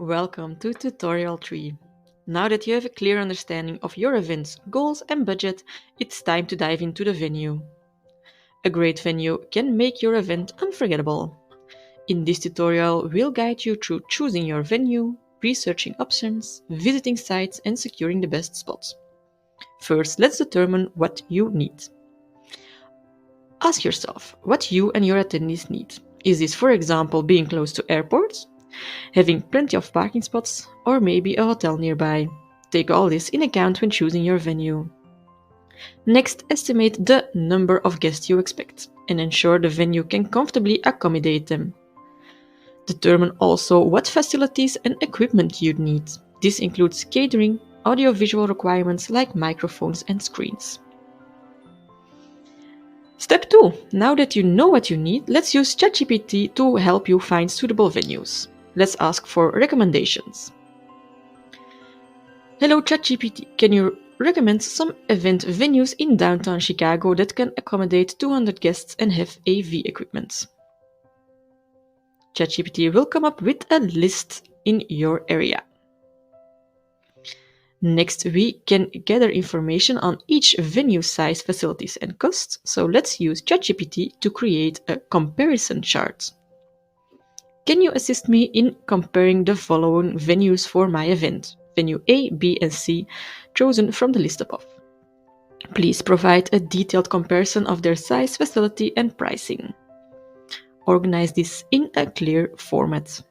Welcome to Tutorial 3. Now that you have a clear understanding of your event's goals and budget, it's time to dive into the venue. A great venue can make your event unforgettable. In this tutorial, we'll guide you through choosing your venue, researching options, visiting sites, and securing the best spots. First, let's determine what you need. Ask yourself what you and your attendees need. Is this, for example, being close to airports? Having plenty of parking spots, or maybe a hotel nearby. Take all this in account when choosing your venue. Next, estimate the number of guests you expect and ensure the venue can comfortably accommodate them. Determine also what facilities and equipment you need. This includes catering, audiovisual requirements like microphones and screens. Step 2. Now that you know what you need, let's use ChatGPT to help you find suitable venues. Let's ask for recommendations. Hello ChatGPT, can you recommend some event venues in downtown Chicago that can accommodate 200 guests and have AV equipment? ChatGPT will come up with a list in your area. Next, we can gather information on each venue size, facilities, and costs, so let's use ChatGPT to create a comparison chart. Can you assist me in comparing the following venues for my event? Venue A, B, and C, chosen from the list above. Please provide a detailed comparison of their size, facility, and pricing. Organize this in a clear format.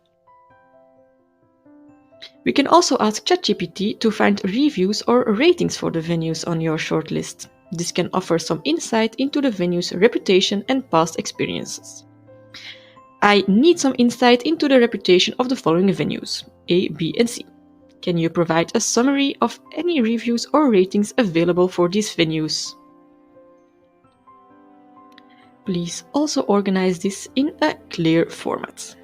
We can also ask ChatGPT to find reviews or ratings for the venues on your shortlist. This can offer some insight into the venue's reputation and past experiences. I need some insight into the reputation of the following venues, A, B, and C. Can you provide a summary of any reviews or ratings available for these venues? Please also organize this in a clear format.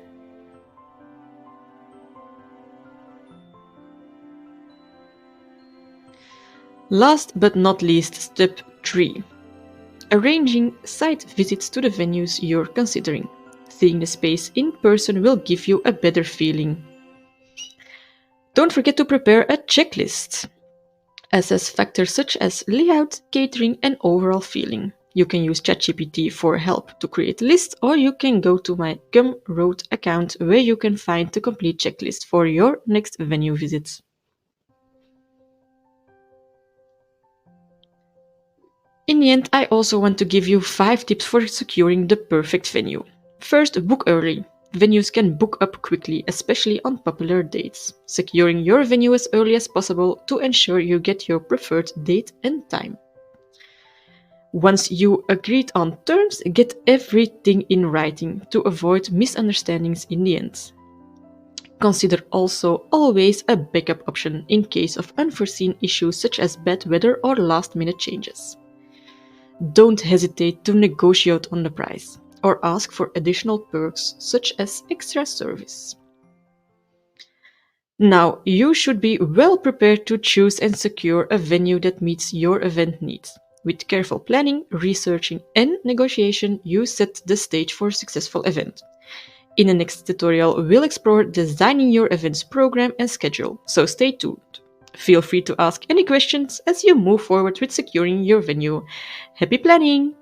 Last but not least, step 3. Arranging site visits to the venues you're considering. Seeing the space in person will give you a better feeling. Don't forget to prepare a checklist. Assess factors such as layout, catering, and overall feeling. You can use ChatGPT for help to create a list, or you can go to my Gumroad account where you can find the complete checklist for your next venue visit. In the end, I also want to give you 5 tips for securing the perfect venue. First, book early. Venues can book up quickly, especially on popular dates. Securing your venue as early as possible to ensure you get your preferred date and time. Once you agreed on terms, get everything in writing to avoid misunderstandings in the end. Consider also always a backup option in case of unforeseen issues such as bad weather or last-minute changes. Don't hesitate to negotiate on the price or ask for additional perks such as extra service. Now, you should be well prepared to choose and secure a venue that meets your event needs. With careful planning, researching, and negotiation, you set the stage for a successful event. In the next tutorial, we'll explore designing your event's program and schedule, so stay tuned. Feel free to ask any questions as you move forward with securing your venue. Happy planning!